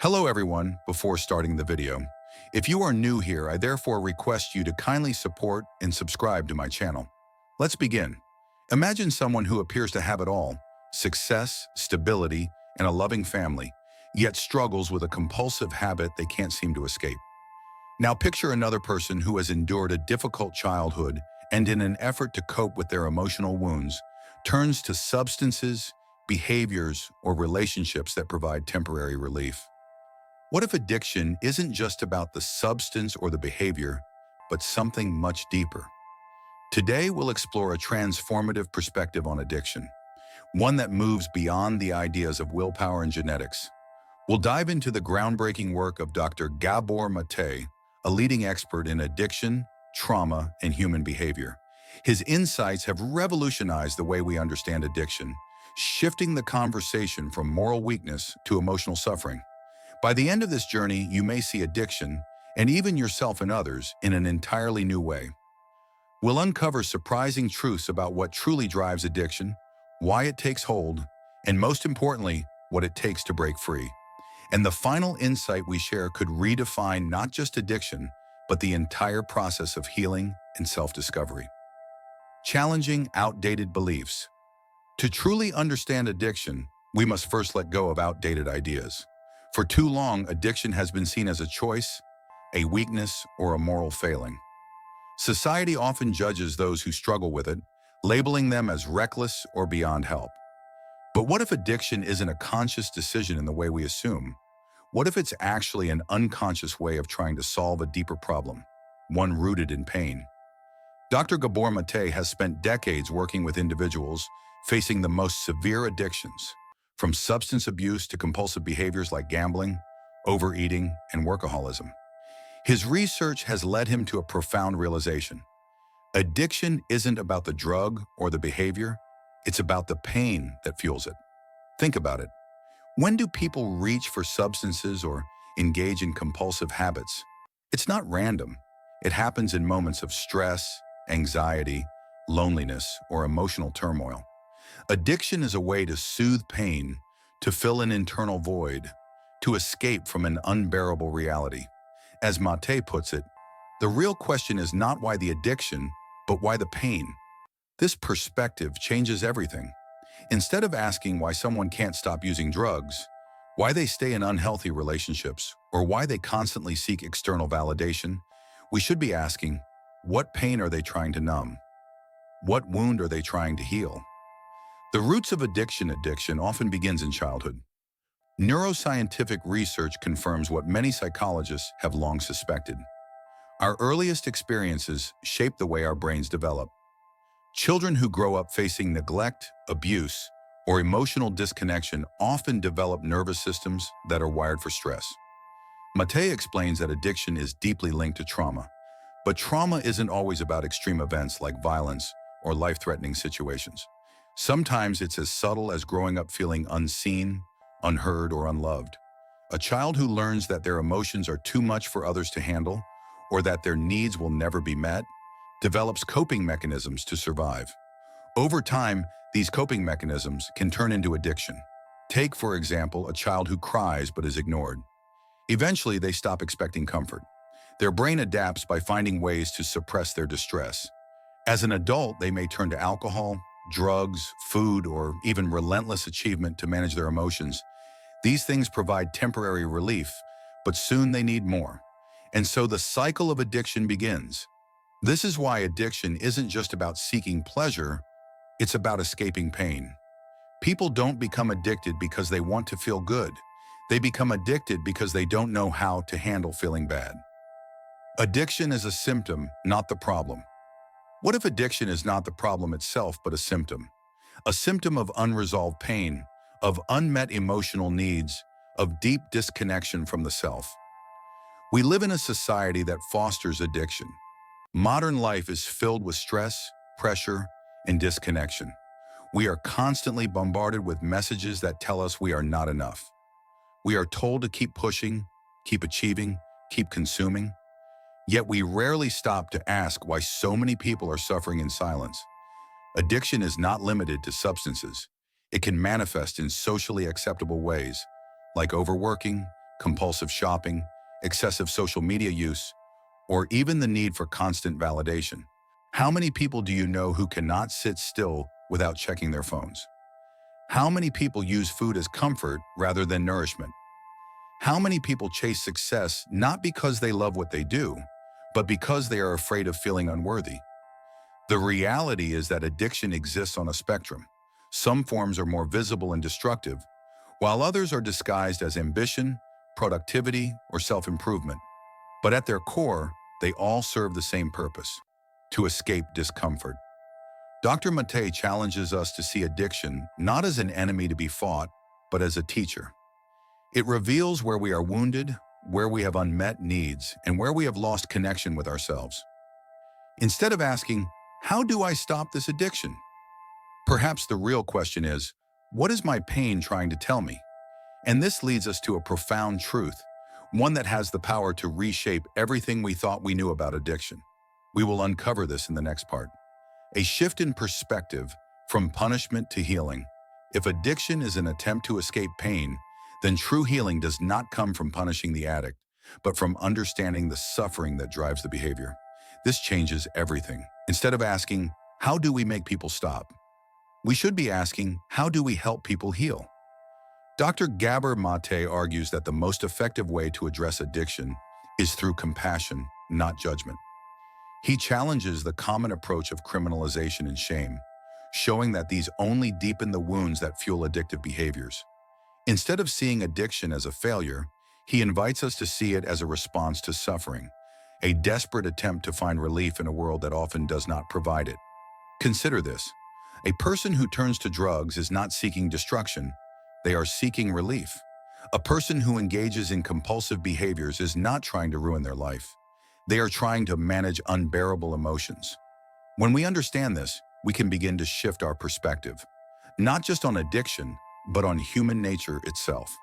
Hello everyone, before starting the video. If you are new here, I therefore request you to kindly support and subscribe to my channel. Let's begin. Imagine someone who appears to have it all: success, stability, and a loving family, yet struggles with a compulsive habit they can't seem to escape. Now picture another person who has endured a difficult childhood and in an effort to cope with their emotional wounds, turns to substances, behaviors, or relationships that provide temporary relief. What if addiction isn't just about the substance or the behavior, but something much deeper? Today, we'll explore a transformative perspective on addiction, one that moves beyond the ideas of willpower and genetics. We'll dive into the groundbreaking work of Dr. Gabor Maté, a leading expert in addiction, trauma, and human behavior. His insights have revolutionized the way we understand addiction, shifting the conversation from moral weakness to emotional suffering. By the end of this journey, you may see addiction, and even yourself and others, in an entirely new way. We'll uncover surprising truths about what truly drives addiction, why it takes hold, and most importantly, what it takes to break free. And the final insight we share could redefine not just addiction, but the entire process of healing and self-discovery. Challenging outdated beliefs. To truly understand addiction, we must first let go of outdated ideas. For too long, addiction has been seen as a choice, a weakness, or a moral failing. Society often judges those who struggle with it, labeling them as reckless or beyond help. But what if addiction isn't a conscious decision in the way we assume? What if it's actually an unconscious way of trying to solve a deeper problem, one rooted in pain? Dr. Gabor Maté has spent decades working with individuals facing the most severe addictions, from substance abuse to compulsive behaviors like gambling, overeating, and workaholism. His research has led him to a profound realization. Addiction isn't about the drug or the behavior, it's about the pain that fuels it. Think about it. When do people reach for substances or engage in compulsive habits? It's not random. It happens in moments of stress, anxiety, loneliness, or emotional turmoil. Addiction is a way to soothe pain, to fill an internal void, to escape from an unbearable reality. As Maté puts it, the real question is not why the addiction, but why the pain. This perspective changes everything. Instead of asking why someone can't stop using drugs, why they stay in unhealthy relationships, or why they constantly seek external validation, we should be asking, what pain are they trying to numb? What wound are they trying to heal? The roots of addiction often begins in childhood. Neuroscientific research confirms what many psychologists have long suspected. Our earliest experiences shape the way our brains develop. Children who grow up facing neglect, abuse, or emotional disconnection often develop nervous systems that are wired for stress. Maté explains that addiction is deeply linked to trauma, but trauma isn't always about extreme events like violence or life-threatening situations. Sometimes it's as subtle as growing up feeling unseen, unheard, or unloved. A child who learns that their emotions are too much for others to handle, or that their needs will never be met, develops coping mechanisms to survive. Over time, these coping mechanisms can turn into addiction. Take, for example, a child who cries but is ignored. Eventually, they stop expecting comfort. Their brain adapts by finding ways to suppress their distress. As an adult, they may turn to alcohol, drugs, food, or even relentless achievement to manage their emotions. These things provide temporary relief, but soon they need more. And so the cycle of addiction begins. This is why addiction isn't just about seeking pleasure, it's about escaping pain. People don't become addicted because they want to feel good. They become addicted because they don't know how to handle feeling bad. Addiction is a symptom, not the problem. What if addiction is not the problem itself, but a symptom? A symptom of unresolved pain, of unmet emotional needs, of deep disconnection from the self. We live in a society that fosters addiction. Modern life is filled with stress, pressure, and disconnection. We are constantly bombarded with messages that tell us we are not enough. We are told to keep pushing, keep achieving, keep consuming. Yet we rarely stop to ask why so many people are suffering in silence. Addiction is not limited to substances. It can manifest in socially acceptable ways, like overworking, compulsive shopping, excessive social media use, or even the need for constant validation. How many people do you know who cannot sit still without checking their phones? How many people use food as comfort rather than nourishment? How many people chase success not because they love what they do, but because they are afraid of feeling unworthy? The reality is that addiction exists on a spectrum. Some forms are more visible and destructive, while others are disguised as ambition, productivity, or self-improvement. But at their core, they all serve the same purpose: to escape discomfort. Dr. Maté challenges us to see addiction not as an enemy to be fought, but as a teacher. It reveals where we are wounded, where we have unmet needs, and where we have lost connection with ourselves. Instead of asking, "How do I stop this addiction?" perhaps the real question is, "What is my pain trying to tell me?" And this leads us to a profound truth, one that has the power to reshape everything we thought we knew about addiction. We will uncover this in the next part. A shift in perspective from punishment to healing. If addiction is an attempt to escape pain, then true healing does not come from punishing the addict, but from understanding the suffering that drives the behavior. This changes everything. Instead of asking, "How do we make people stop?" we should be asking, "How do we help people heal?" Dr. Gabor Maté argues that the most effective way to address addiction is through compassion, not judgment. He challenges the common approach of criminalization and shame, showing that these only deepen the wounds that fuel addictive behaviors. Instead of seeing addiction as a failure, he invites us to see it as a response to suffering, a desperate attempt to find relief in a world that often does not provide it. Consider this. A person who turns to drugs is not seeking destruction, they are seeking relief. A person who engages in compulsive behaviors is not trying to ruin their life. They are trying to manage unbearable emotions. When we understand this, we can begin to shift our perspective, not just on addiction, but on human nature itself.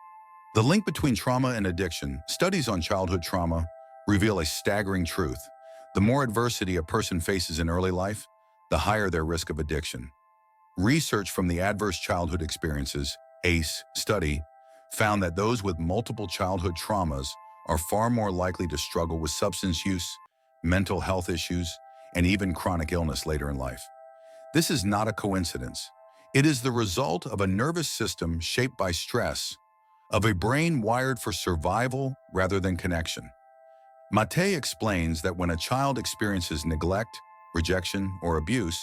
The link between trauma and addiction. Studies on childhood trauma reveal a staggering truth. The more adversity a person faces in early life, the higher their risk of addiction. Research from the Adverse Childhood Experiences (ACE) study found that those with multiple childhood traumas are far more likely to struggle with substance use, mental health issues, and even chronic illness later in life. This is not a coincidence. It is the result of a nervous system shaped by stress, of a brain wired for survival rather than connection. Maté explains that when a child experiences neglect, rejection, or abuse,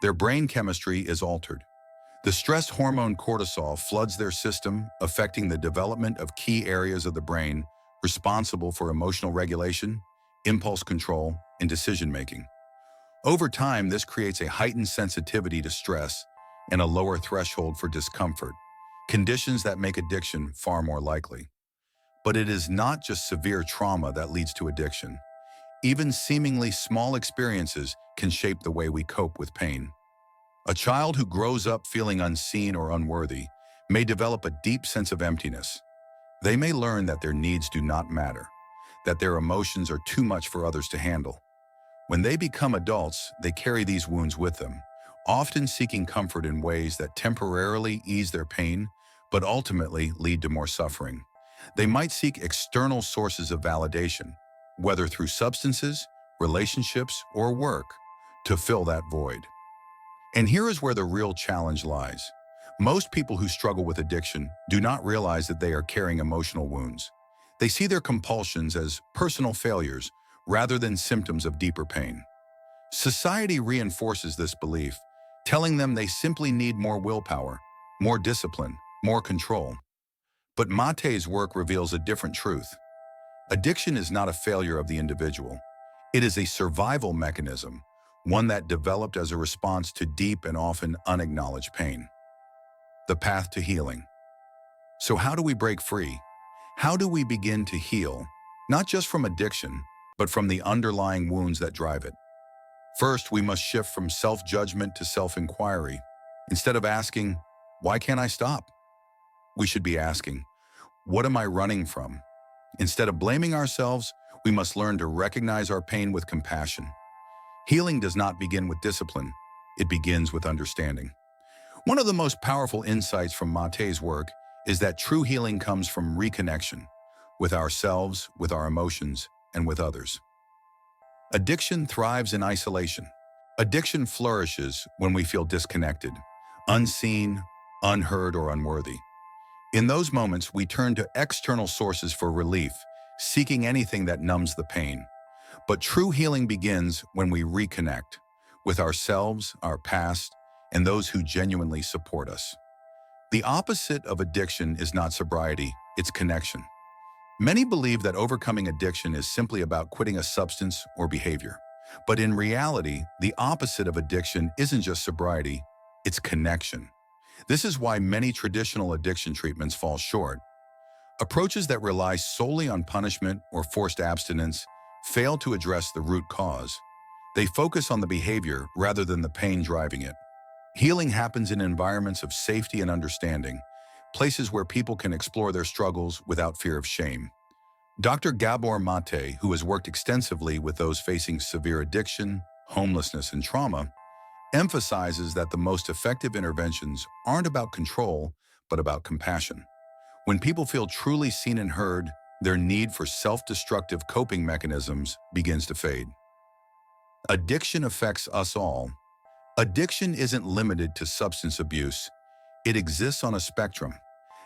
their brain chemistry is altered. The stress hormone cortisol floods their system, affecting the development of key areas of the brain responsible for emotional regulation, impulse control, and decision-making. Over time, this creates a heightened sensitivity to stress and a lower threshold for discomfort, conditions that make addiction far more likely. But it is not just severe trauma that leads to addiction. Even seemingly small experiences can shape the way we cope with pain. A child who grows up feeling unseen or unworthy may develop a deep sense of emptiness. They may learn that their needs do not matter, that their emotions are too much for others to handle. When they become adults, they carry these wounds with them, often seeking comfort in ways that temporarily ease their pain, but ultimately lead to more suffering. They might seek external sources of validation, whether through substances, relationships, or work, to fill that void. And here is where the real challenge lies. Most people who struggle with addiction do not realize that they are carrying emotional wounds. They see their compulsions as personal failures rather than symptoms of deeper pain. Society reinforces this belief, telling them they simply need more willpower, more discipline, more control. But Maté's work reveals a different truth. Addiction is not a failure of the individual. It is a survival mechanism, one that developed as a response to deep and often unacknowledged pain. The path to healing. So how do we break free? How do we begin to heal, not just from addiction, but from the underlying wounds that drive it? First, we must shift from self-judgment to self-inquiry. Instead of asking, "Why can't I stop?" we should be asking, "What am I running from?" Instead of blaming ourselves, we must learn to recognize our pain with compassion. Healing does not begin with discipline. It begins with understanding. One of the most powerful insights from Maté's work is that true healing comes from reconnection, with ourselves, with our emotions, and with others. Addiction thrives in isolation. Addiction flourishes when we feel disconnected, unseen, unheard, or unworthy. In those moments, we turn to external sources for relief, seeking anything that numbs the pain. But true healing begins when we reconnect with ourselves, our past, and those who genuinely support us. The opposite of addiction is not sobriety, it's connection. Many believe that overcoming addiction is simply about quitting a substance or behavior. But in reality, the opposite of addiction isn't just sobriety, it's connection. This is why many traditional addiction treatments fall short. Approaches that rely solely on punishment or forced abstinence fail to address the root cause. They focus on the behavior rather than the pain driving it. Healing happens in environments of safety and understanding, places where people can explore their struggles without fear of shame. Dr. Gabor Maté, who has worked extensively with those facing severe addiction, homelessness, and trauma, emphasizes that the most effective interventions aren't about control, but about compassion. When people feel truly seen and heard, their need for self-destructive coping mechanisms begins to fade. Addiction affects us all. Addiction isn't limited to substance abuse. It exists on a spectrum.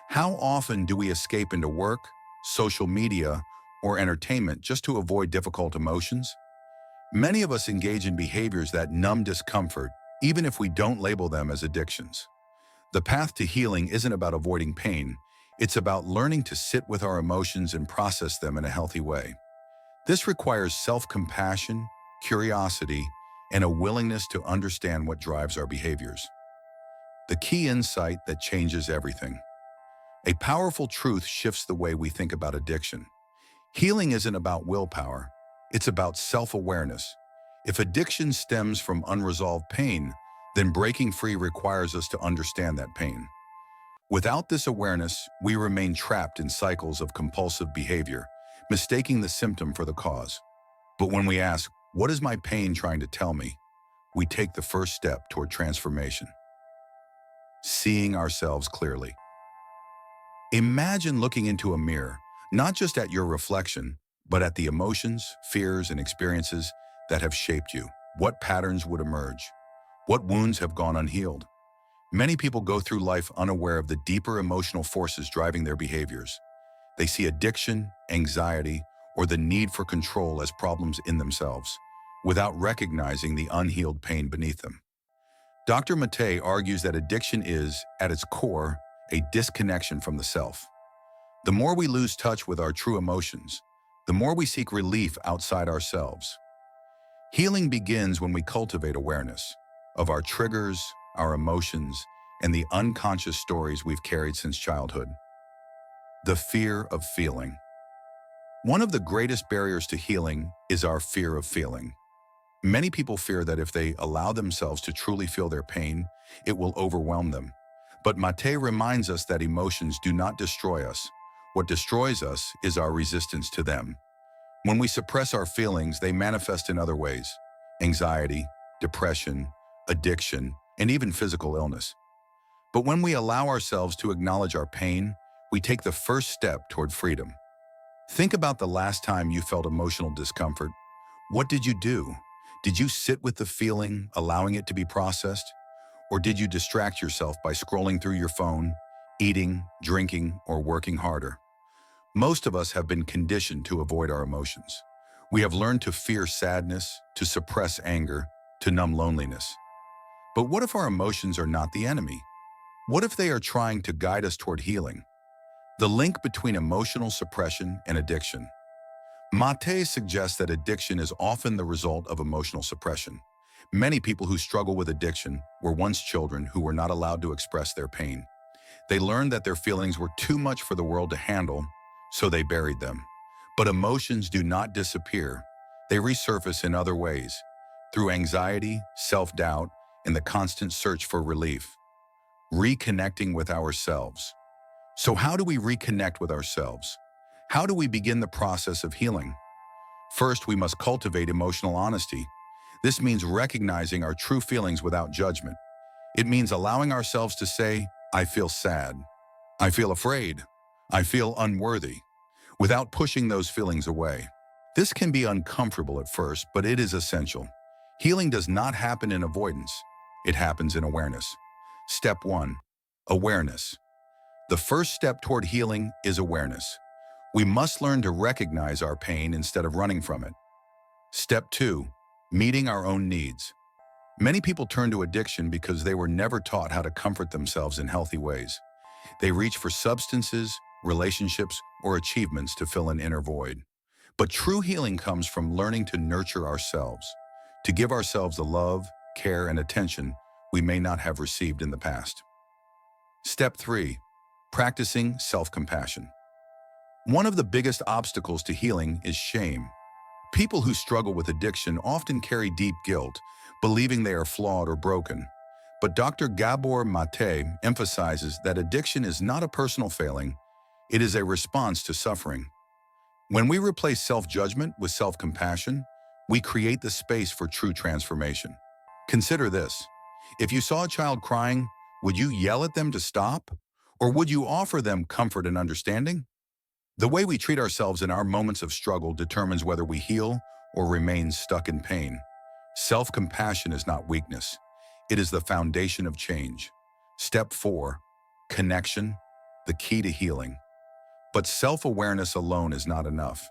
How often do we escape into work, social media, or entertainment just to avoid difficult emotions? Many of us engage in behaviors that numb discomfort, even if we don't label them as addictions. The path to healing isn't about avoiding pain. It's about learning to sit with our emotions and process them in a healthy way. This requires self-compassion, curiosity, and a willingness to understand what drives our behaviors. The key insight that changes everything. A powerful truth shifts the way we think about addiction. Healing isn't about willpower, it's about self-awareness. If addiction stems from unresolved pain, then breaking free requires us to understand that pain. Without this awareness, we remain trapped in cycles of compulsive behavior, mistaking the symptom for the cause. But when we ask, "What is my pain trying to tell me?" we take the first step toward transformation. Seeing ourselves clearly. Imagine looking into a mirror, not just at your reflection, but at the emotions, fears, and experiences that have shaped you. What patterns would emerge? What wounds have gone unhealed? Many people go through life unaware of the deeper emotional forces driving their behaviors. They see addiction, anxiety, or the need for control as problems in themselves, without recognizing the unhealed pain beneath them. Dr. Maté argues that addiction is, at its core, a disconnection from the self. The more we lose touch with our true emotions, the more we seek relief outside ourselves. Healing begins when we cultivate awareness of our triggers, our emotions, and the unconscious stories we've carried since childhood. The fear of feeling. One of the greatest barriers to healing is our fear of feeling. Many people fear that if they allow themselves to truly feel their pain, it will overwhelm them. But Maté reminds us that emotions do not destroy us. What destroys us is our resistance to them. When we suppress our feelings, they manifest in other ways: anxiety, depression, addiction, and even physical illness. But when we allow ourselves to acknowledge our pain, we take the first step toward freedom. Think about the last time you felt emotional discomfort. What did you do? Did you sit with the feeling, allowing it to be processed? Or did you distract yourself by scrolling through your phone, eating, drinking, or working harder? Most of us have been conditioned to avoid our emotions. We have learned to fear sadness, to suppress anger, to numb loneliness. But what if our emotions are not the enemy? What if they are trying to guide us toward healing? The link between emotional suppression and addiction. Maté suggests that addiction is often the result of emotional suppression. Many people who struggle with addiction were once children who were not allowed to express their pain. They learned that their feelings were too much for the world to handle, so they buried them. But emotions do not disappear. They resurface in other ways, through anxiety, self-doubt, and the constant search for relief. Reconnecting with ourselves. So how do we reconnect with ourselves? How do we begin the process of healing? First, we must cultivate emotional honesty. This means recognizing our true feelings without judgment. It means allowing ourselves to say, "I feel sad. I feel afraid. I feel unworthy." without pushing those feelings away. This can be uncomfortable at first, but it is essential. Healing does not happen in avoidance. It happens in awareness. Step 1. Awareness. The first step toward healing is awareness. We must learn to recognize our pain instead of running from it. Step 2. Meeting our own needs. Many people turn to addiction because they were never taught how to comfort themselves in healthy ways. They reach for substances, relationships, or achievements to fill an inner void. But true healing comes from learning to nurture ourselves, to give ourselves the love, care, and attention we may not have received in the past. Step 3. Practicing self-compassion. One of the biggest obstacles to healing is shame. People who struggle with addiction often carry deep guilt, believing they are flawed or broken. But Dr. Gabor Maté emphasizes that addiction is not a personal failing, it is a response to suffering. When we replace self-judgment with self-compassion, we create the space for true transformation. Consider this. If you saw a child crying, would you yell at them to stop? Or would you offer them comfort and understanding? The way we treat ourselves in our moments of struggle determines whether we heal or remain stuck in pain. Self-compassion is not weakness. It is the foundation of change. Step 4. Connection, the key to healing. But self-awareness alone is not enough.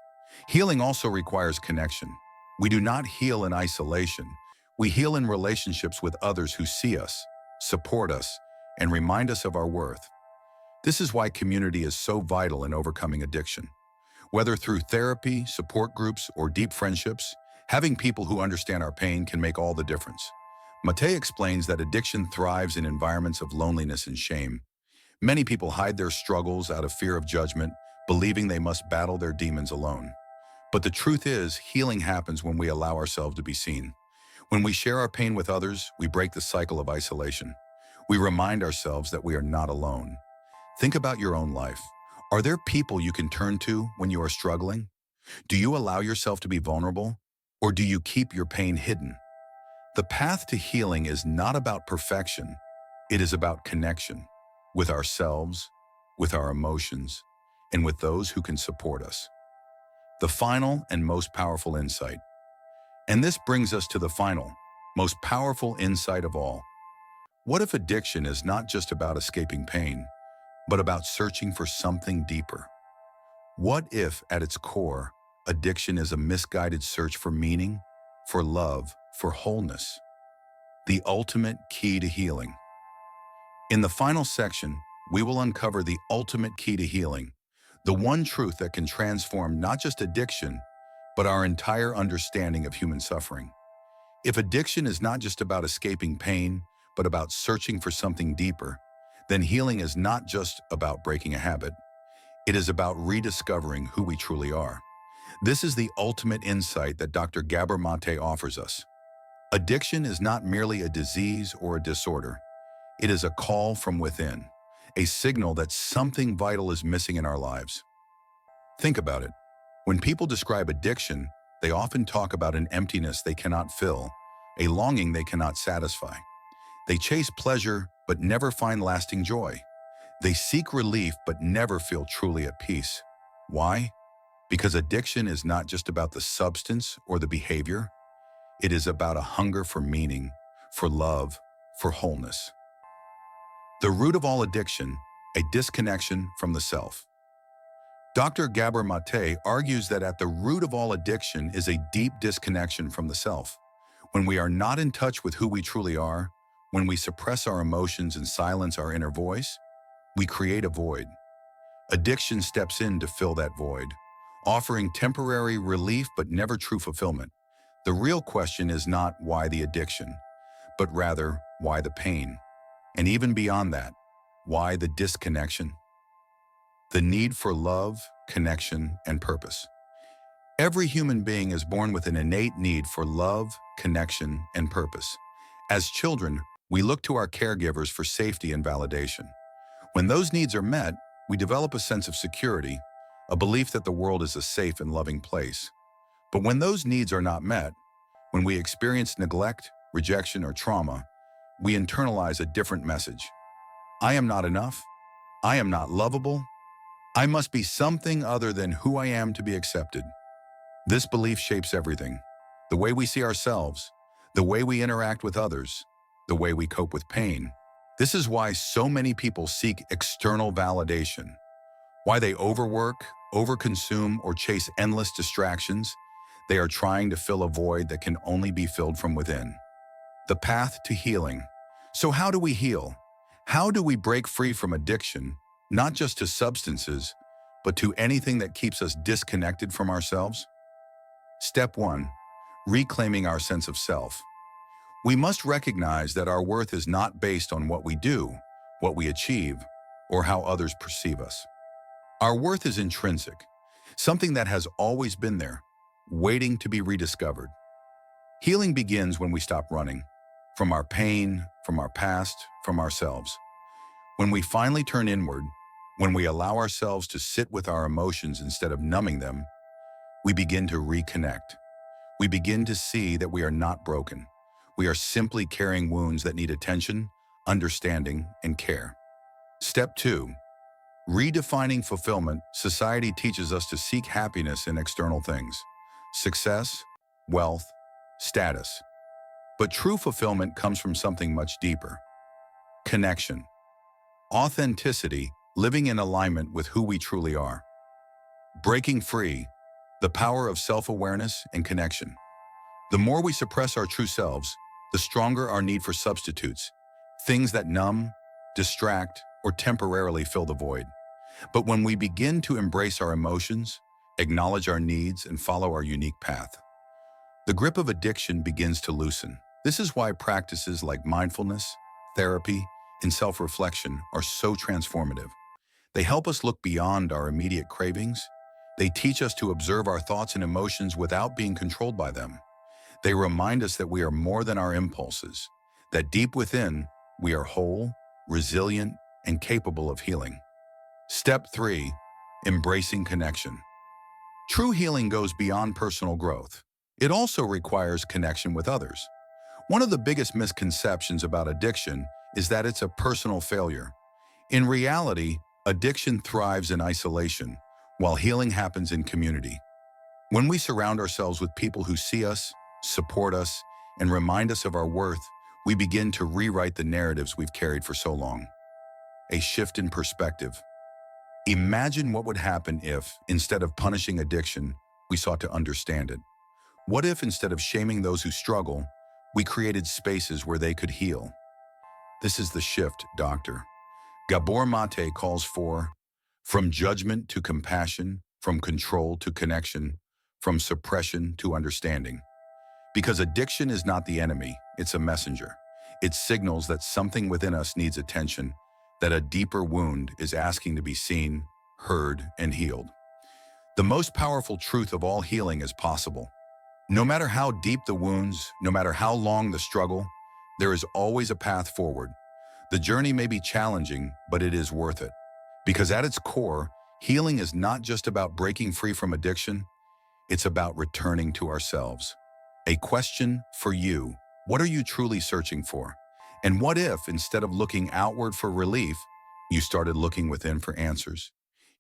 Healing also requires connection. We do not heal in isolation. We heal in relationships with others who see us, support us, and remind us of our worth. This is why community is so vital in overcoming addiction. Whether through therapy, support groups, or deep friendships, having people who understand our pain can make all the difference. Maté explains that addiction thrives in environments of loneliness and shame. Many people hide their struggles out of fear of judgment, believing they must battle their demons alone. But the truth is, healing happens when we allow ourselves to be seen. When we share our pain with others, we break the cycle of isolation. We remind ourselves that we are not alone. Think about your own life. Are there people you can turn to when you are struggling? Do you allow yourself to be vulnerable? Or do you keep your pain hidden? The path to healing is not about perfection. It is about connection with ourselves, with our emotions, and with those who can support us. The final and most powerful insight. And this brings us to the final, most powerful insight of all. What if addiction is not just about escaping pain, but about searching for something deeper? What if, at its core, addiction is a misguided search for meaning, for love, for wholeness? The ultimate key to healing. In the final section, we will uncover the ultimate key to healing, the one truth that can transform not just addiction, but our entire understanding of human suffering. If addiction is not just about escaping pain, but about searching for something deeper, then healing is not just about breaking a habit. It is about rediscovering who we truly are. This is the ultimate insight that Dr. Gabor Maté offers us. Addiction is not merely a disease or a disorder. It is a call from within, a signal that something vital is missing in our lives. Think about it. When people describe addiction, they often talk about an emptiness they cannot fill, a longing they cannot satisfy. They chase pleasure, but never find lasting joy. They seek relief, but never feel truly at peace. Why? Because addiction is not just about the substance or the behavior. It is about a hunger for meaning, for love, for wholeness. The root of all addiction, a disconnection from the self. Dr. Gabor Maté argues that at the root of all addiction is a deep disconnection from the self. When we are not in touch with who we truly are, when we suppress our emotions and silence our inner voice, we create a void. Addiction steps in to fill that void, offering temporary relief but never true fulfillment. The real question is not why the addiction, but rather why the pain. And even beyond that, why the disconnection? The need for love, connection, and purpose. Every human being is born with an innate need for love, connection, and purpose. As children, we look to our caregivers for safety and validation. When those needs are met, we develop a sense of security, a belief that the world is a safe and loving place. But when those needs are not met, when we experience neglect, rejection, or trauma, we internalize a different message. I am not enough. I am not lovable. I must be something other than who I am to be accepted. This belief shapes everything. The way we see ourselves, the way we interact with others, the way we cope with pain. This is why so many people seek external validation, why they overwork, overconsume, or chase endless distractions. They are trying to fill a void that can only be filled from within. The path to healing. So how do we heal? How do we break free from addiction, not just to substances, but to anything that keeps us disconnected from ourselves? Step 1. Reclaiming our sense of self. We must recognize that our worth is not based on what we do, what we achieve, or how others perceive us. Our worth is intrinsic, something that has always been there, waiting to be rediscovered. Healing begins when we stop running from our pain, from our past, from ourselves. When we finally turn inward, when we allow ourselves to sit with our emotions instead of numbing them, we begin to reconnect. We begin to see that we are not broken. We are simply carrying wounds that need attention, understanding, and care. Step 2. Redefining fulfillment. Society teaches us to seek happiness in external things: success, wealth, status. But true fulfillment comes from something much deeper: connection, authenticity, living in alignment with who we truly are. Breaking free, the power of self-awareness and connection. The more we suppress our true selves, the stronger our need for substitutes, things that numb, distract, or temporarily fill the void. But when we begin to embrace our emotions, acknowledge our needs, and follow our unique path, the grip of addiction begins to loosen. This is why practices like mindfulness, therapy, and self-reflection are so transformative. They help us look beyond our immediate cravings. They teach us to observe our thoughts and emotions without being controlled by them. They remind us that we are more than our impulses, that deep within, we are whole, resilient, and capable of healing. Step 3. Embracing connection. True healing goes beyond personal growth. It also requires connection with others. One of the biggest misconceptions about addiction is that it's a personal failure. In reality, addiction thrives in isolation, while healing happens in community. When we surround ourselves with people who see us, support us, and remind us of our worth, we begin to rewrite the narratives we've carried for so long. A shift in perspective. Imagine what would happen if, instead of punishing addiction, we sought to understand it. What if, instead of shaming those who struggle, we created spaces where they could heal? This is the shift, Dr. Gabor Maté calls for: from judgment to compassion, from control to connection, from suppression to understanding. Because addiction is not the enemy, it's a messenger. It signals that something within us needs attention, that a deeper wound is asking to be seen, heard, and healed. The most powerful truth of all healing is possible. No matter how deep the wounds, no matter how long the struggle, there is always a path forward. The journey may be challenging, but it is worth it. Because at its core, healing is not just about breaking free from addiction, it's about returning to ourselves. A question for you: what are you truly searching for? And what if, instead of looking outward for relief, you started looking within for answers?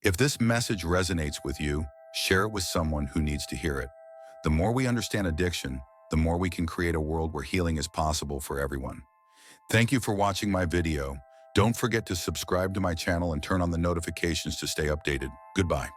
If this message resonates with you, share it with someone who needs to hear it. The more we understand addiction, the more we can create a world where healing is possible for everyone. Thank you for watching my video. Don't forget to subscribe to my channel and turn on the notifications to stay updated. Goodbye.